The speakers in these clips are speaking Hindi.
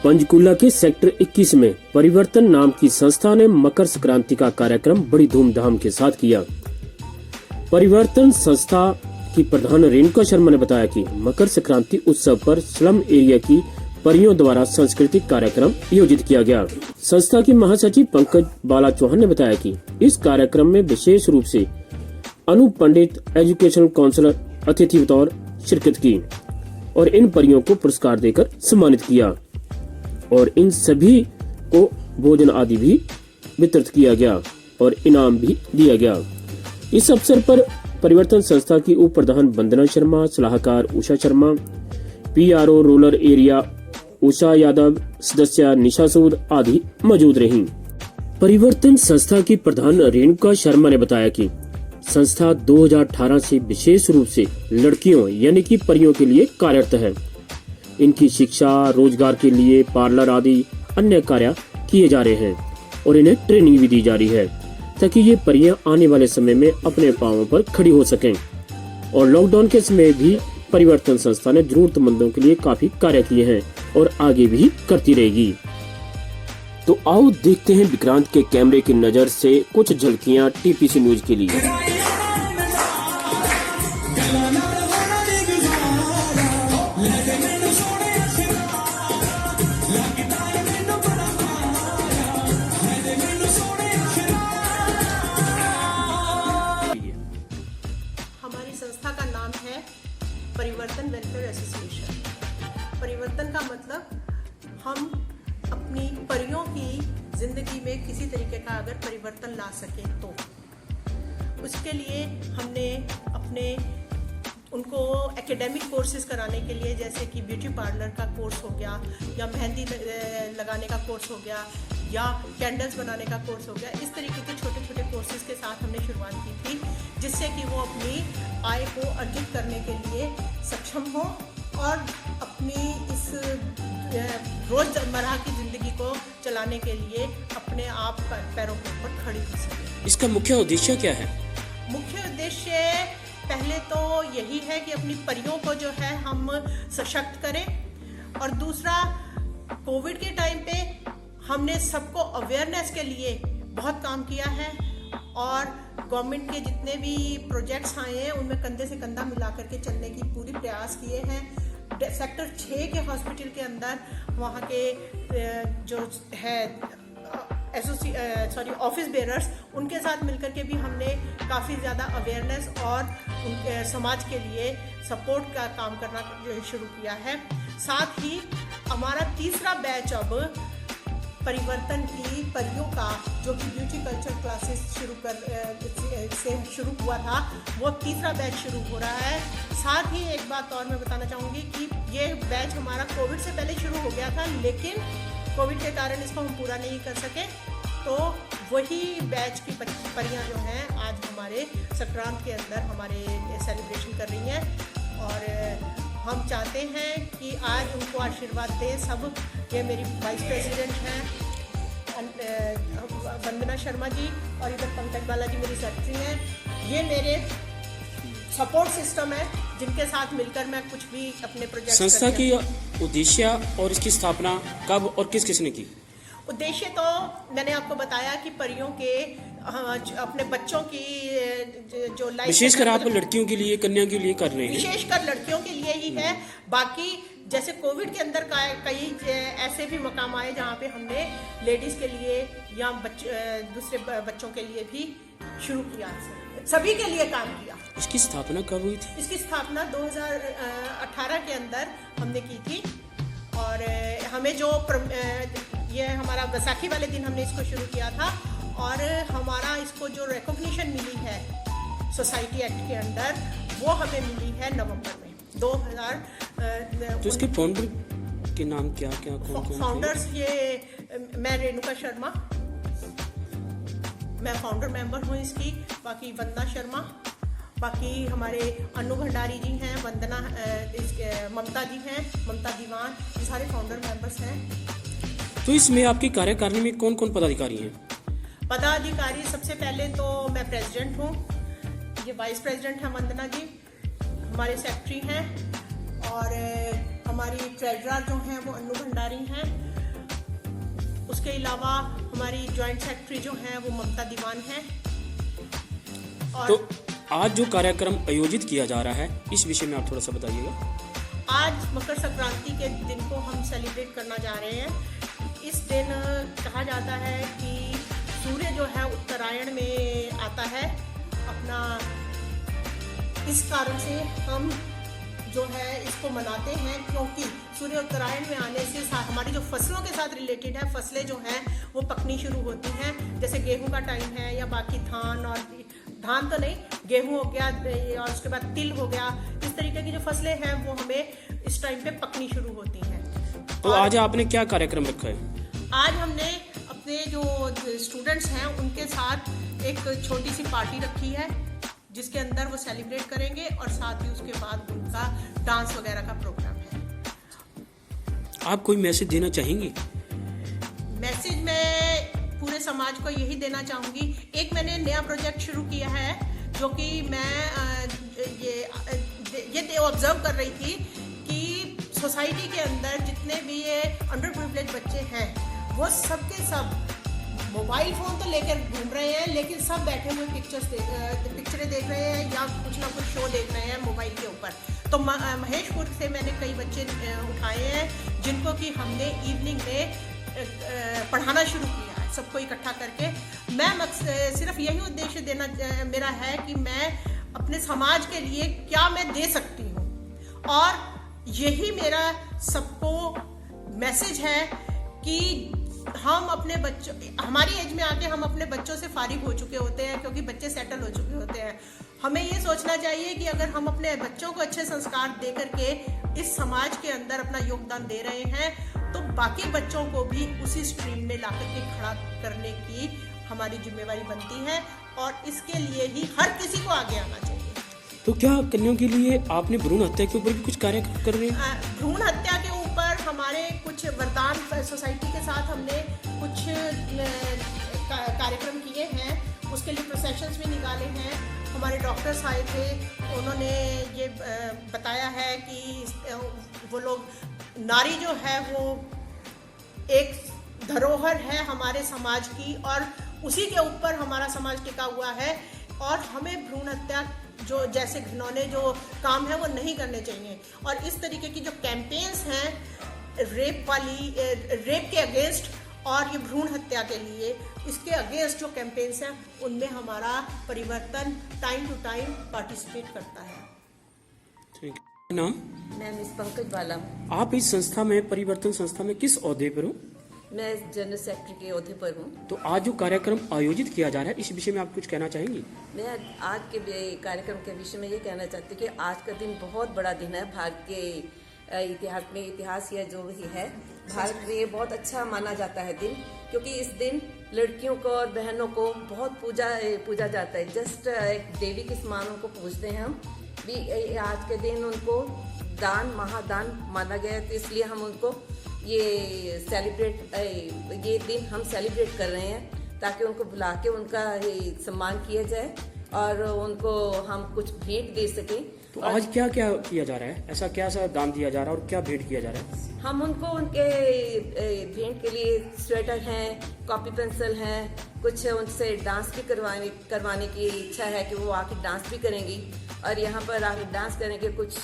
पंचकूला के सेक्टर 21 में परिवर्तन नाम की संस्था ने मकर संक्रांति का कार्यक्रम बड़ी धूमधाम के साथ किया। परिवर्तन संस्था की प्रधान रेणुका शर्मा ने बताया कि मकर संक्रांति उत्सव पर स्लम एरिया की परियों द्वारा सांस्कृतिक कार्यक्रम आयोजित किया गया। संस्था की महासचिव पंकज बाला चौहान ने बताया कि इस कार्यक्रम में विशेष रूप से अनु पंडित एजुकेशनल काउंसलर अतिथि बतौर शिरकत की और इन परियों को पुरस्कार देकर सम्मानित किया और इन सभी को भोजन आदि भी वितरित किया गया और इनाम भी दिया गया। इस अवसर पर परिवर्तन संस्था की उप प्रधान वंदना शर्मा, सलाहकार Usha Sharma, PRO rural area Usha Yadav, सदस्य निशा सूद आदि मौजूद रहीं। परिवर्तन संस्था की प्रधान रेणुका शर्मा ने बताया कि संस्था 2018 से विशेष रूप से लड़कियों यानी कि परियों के लिए कार्यरत है। इनकी शिक्षा, रोजगार के लिए पार्लर आदि अन्य कार्य किए जा रहे हैं और इन्हें ट्रेनिंग भी दी जा रही है ताकि ये परियां आने वाले समय में अपने पांवों पर खड़ी हो सकें। और लॉकडाउन के समय भी परिवर्तन संस्था ने जरूरतमंदों के लिए काफी कार्य किए हैं और आगे भी करती रहेगी। तो आओ देखते हैं विक्रांत के कैमरे की नजर से कुछ झलकियां TPC न्यूज के लिए। हमारी संस्था का नाम है परिवर्तन वेलफेयर एसोसिएशन। परिवर्तन का मतलब हम अपनी परियों की जिंदगी में किसी तरीके का अगर परिवर्तन ला सके तो उसके लिए हमने अपने उनको एकेडमिक कोर्सेज कराने के लिए जैसे कि ब्यूटी पार्लर का कोर्स हो गया या मेहंदी लगाने का कोर्स हो गया या कैंडल्स बनाने का कोर्स हो गया, इस तरीके के छोटे छोटे कोर्सेज के साथ हमने शुरुआत की थी जिससे कि वो अपनी आय को अर्जित करने के लिए सक्षम हो और अपनी इस रोजमर्रा की जिंदगी को चलाने के लिए अपने आप पैरों के ऊपर खड़ी हो सके। इसका मुख्य उद्देश्य क्या है? मुख्य उद्देश्य पहले तो यही है कि अपनी परियों को जो है हम सशक्त करें और दूसरा कोविड के टाइम पे हमने सबको अवेयरनेस के लिए बहुत काम किया है और गवर्नमेंट के जितने भी प्रोजेक्ट्स आए हैं उनमें कंधे से कंधा मिला करके चलने की पूरी प्रयास किए हैं। सेक्टर 6 के हॉस्पिटल के अंदर वहाँ के जो है ऑफिस बेरर्स उनके साथ मिलकर के भी हमने काफ़ी ज़्यादा अवेयरनेस और उनके समाज के लिए सपोर्ट का काम करना शुरू किया है। साथ ही हमारा तीसरा बैच अब परिवर्तन की परियों का जो कि ब्यूटी कल्चर क्लासेस शुरू हुआ था वो तीसरा बैच शुरू हो रहा है। साथ ही एक बात और मैं बताना चाहूँगी कि ये बैच हमारा कोविड से पहले शुरू हो गया था लेकिन कोविड के कारण इसको हम पूरा नहीं कर सके, तो वही बैच की परियां जो हैं आज हमारे संक्रांत के अंदर हमारे सेलिब्रेशन कर रही हैं और हम चाहते हैं कि आज उनको आशीर्वाद दें सब। ये मेरी वाइस प्रेसिडेंट हैं वंदना शर्मा जी और इधर पंकज बाला जी मेरी सेक्रेटरी हैं। ये मेरे सपोर्ट सिस्टम है जिनके साथ मिलकर मैं कुछ भी अपने प्रोजेक्ट। संस्था की उद्देश्य और इसकी स्थापना कब और किस किसने की? उद्देश्य तो मैंने आपको बताया कि परियों के अपने बच्चों की जो लाइफ विशेषकर आप लड़कियों के लिए, कन्या के लिए कर रहे हैं। विशेषकर लड़कियों के लिए ही है। बाकी जैसे कोविड के अंदर कई ऐसे भी मकाम आए जहाँ पे हमने लेडीज के लिए या दूसरे बच्चों के लिए भी शुरू किया, सभी के लिए काम किया। इसकी स्थापना कब हुई थी? इसकी स्थापना 2018 के अंदर हमने की थी और हमें जो ये हमारा बैसाखी वाले दिन हमने इसको शुरू किया था और हमारा इसको जो रिकॉग्निशन मिली है सोसाइटी एक्ट के अंदर वो हमें मिली है नवंबर में 2000। तो इसके फाउंडर के नाम क्या क्या कौन? फाउंडर्स ये मैं रेणुका शर्मा, मैं फाउंडर मेंबर हूँ इसकी। बाकी वंदना शर्मा, बाकी हमारे अनु भंडारी जी हैं, वंदना ममता जी हैं, ममता दीवान, ये सारे फाउंडर मेंबर्स हैं। तो इसमें आपकी कार्यकारिणी में कौन कौन पदाधिकारी हैं? पदाधिकारी सबसे पहले तो मैं प्रेसिडेंट हूँ, ये वाइस प्रेसिडेंट है वंदना जी, हमारे सेक्रेटरी हैं और हमारी ट्रेजरर जो हैं वो अनु भंडारी हैं उसके अलावा हमारी जॉइंट सेक्रेटरी जो हैं वो ममता दीवान हैं। और तो आज जो कार्यक्रम आयोजित किया जा रहा है इस विषय में आप थोड़ा सा बताइएगा। आज मकर संक्रांति के दिन को हम सेलिब्रेट करना जा रहे हैं। इस दिन कहा जाता है कि सूर्य जो है उत्तरायण में आता है अपना, इस कारण से हम जो है इसको मनाते हैं, क्योंकि सूर्य उत्तरायण में आने से हमारी जो फसलों के साथ रिलेटेड है, फसलें जो हैं वो पकनी शुरू होती हैं। जैसे गेहूं का टाइम है या बाकी धान, और धान तो नहीं, गेहूं हो गया और उसके बाद तिल हो गया, इस तरीके की जो फसलें हैं वो हमें इस टाइम पे पकनी शुरू होती हैं। तो आज आपने क्या कार्यक्रम रखा है? आज हमने अपने जो स्टूडेंट्स हैं उनके साथ एक छोटी सी पार्टी रखी है, जिसके अंदर वो सेलिब्रेट करेंगे और साथ ही उसके बाद उनका डांस वगैरह का प्रोग्राम है। आप कोई मैसेज देना चाहेंगी? मैसेज मैं पूरे समाज को यही देना चाहूँगी। एक मैंने नया प्रोजेक्ट शुरू किया है, जो कि मैं ये ऑब्जर्व कर रही थी कि सोसाइटी के अंदर जितने भी ये अंडर प्रिविलेज बच्चे हैं वो सबके सब मोबाइल फ़ोन तो लेकर घूम रहे हैं, लेकिन सब बैठे हुए पिक्चरें देख रहे हैं या कुछ ना कुछ शो देख रहे हैं मोबाइल के ऊपर। तो महेशपुर से मैंने कई बच्चे उठाए हैं जिनको कि हमने इवनिंग में पढ़ाना शुरू किया है, सबको इकट्ठा करके। मैं सिर्फ यही उद्देश्य देना मेरा है कि मैं अपने समाज के लिए क्या मैं दे सकती हूँ, और यही मेरा सबको मैसेज है कि हम अपने बच्चों, हमारी एज में आके हम अपने बच्चों से फारिग हो चुके होते हैं, क्योंकि बच्चे सेटल हो चुके होते हैं। हमें ये सोचना चाहिए कि अगर हम अपने बच्चों को अच्छे संस्कार दे करके इस समाज के अंदर अपना योगदान दे रहे हैं, तो बाकी बच्चों को भी उसी स्ट्रीम में ला करके खड़ा करने की हमारी जिम्मेवारी बनती है, और इसके लिए ही हर किसी को आगे आना चाहिए। तो क्या कन्याओं के लिए आपने भ्रूण हत्या के ऊपर भी कुछ कार्य कर रहे हैं? भ्रूण हत्या के ऊपर हमारे कुछ वरदान सोसाइटी के साथ हमने कुछ कार्यक्रम किए हैं, उसके लिए प्रोसेशंस भी निकाले हैं। हमारे डॉक्टर्स आए थे, उन्होंने ये बताया है कि वो लोग, नारी जो है वो एक धरोहर है हमारे समाज की, और उसी के ऊपर हमारा समाज टिका हुआ है, और हमें भ्रूण हत्या जो जैसे घिनौने जो काम है वो नहीं करने चाहिए। और इस तरीके की जो कैंपेन्स हैं रेप के अगेंस्ट और ये भ्रूण हत्या के लिए, इसके अगेंस्ट जो कैंपेन्स हैं उनमें हमारा परिवर्तन टाइम टू टाइम पार्टिसिपेट करता है। ठीक। नाम? मैं मिस पंकज बाला। आप इस संस्था में, परिवर्तन संस्था में किस ओहदे पर हो? मैं जनरल सेक्रेटरी के ओहदे पर हूँ। तो आज जो कार्यक्रम आयोजित किया जा रहा है इस विषय में आप कुछ कहना चाहेंगी? मैं आज के कार्यक्रम के विषय में ये कहना चाहती हूँ कि आज का दिन बहुत बड़ा दिन है भारत के इतिहास में। इतिहास यह जो भी है भारत में ये बहुत अच्छा माना जाता है दिन, क्योंकि इस दिन लड़कियों को और बहनों को बहुत पूजा जाता है। जस्ट एक देवी के समान उनको पूजते हैं हम भी। आज के दिन उनको महादान माना गया है, तो इसलिए हम उनको ये दिन हम सेलिब्रेट कर रहे हैं, ताकि उनको बुला के उनका सम्मान किया जाए और उनको हम कुछ भेंट दे सकें। तो आज क्या क्या किया जा रहा है? ऐसा क्या सा दान दिया जा रहा है और क्या भेंट किया जा रहा है? हम उनको उनके भेंट के लिए स्वेटर हैं, कॉपी पेंसिल हैं, कुछ उनसे डांस भी करवाने की इच्छा है कि वो आके डांस भी करेंगी, और यहाँ पर आके डांस करेंगे। कुछ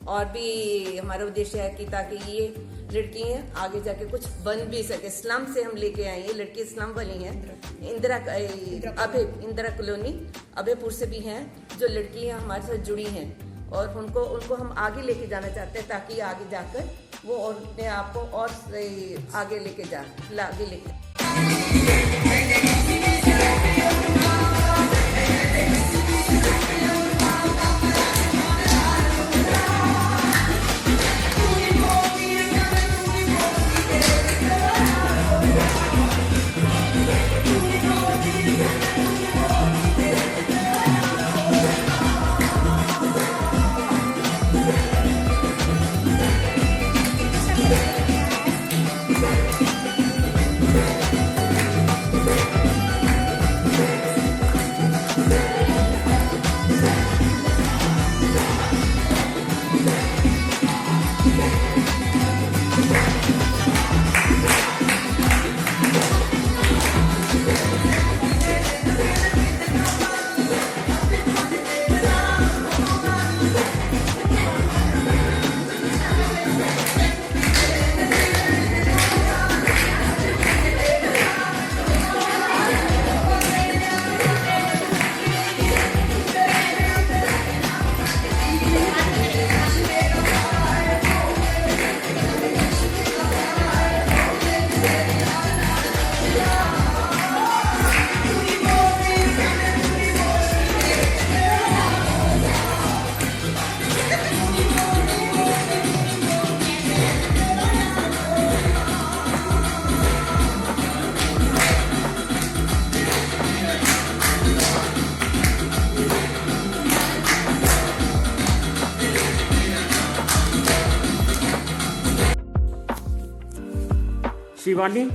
और भी हमारा उद्देश्य है कि ताकि ये लड़कियाँ आगे जाके कुछ बन भी सके। स्लम से हम लेके आए हैं, लड़की स्लम वाली हैं, इंदिरा कॉलोनी अभयपुर से भी हैं, जो लड़कियाँ हमारे साथ जुड़ी हैं, और उनको हम आगे लेके जाना चाहते हैं, ताकि आगे जाकर वो और अपने आप को और आगे लेके शिवानी,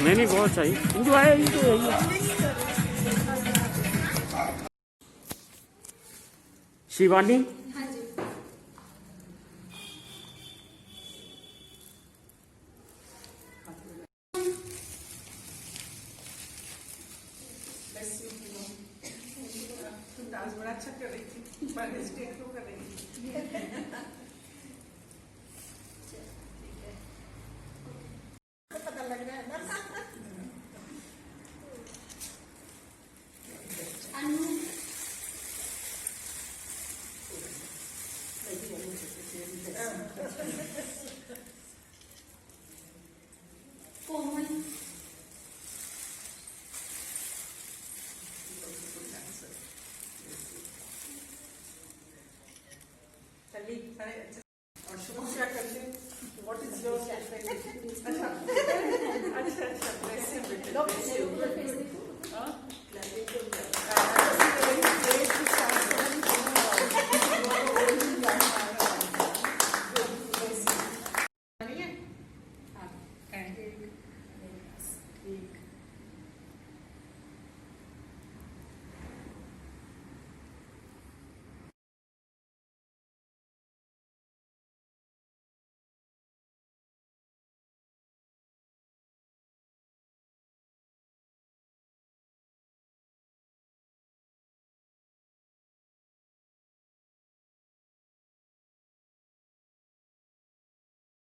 नहीं नहीं बहुत सही इंजॉय शिवानी स्टेट को कर रही थी।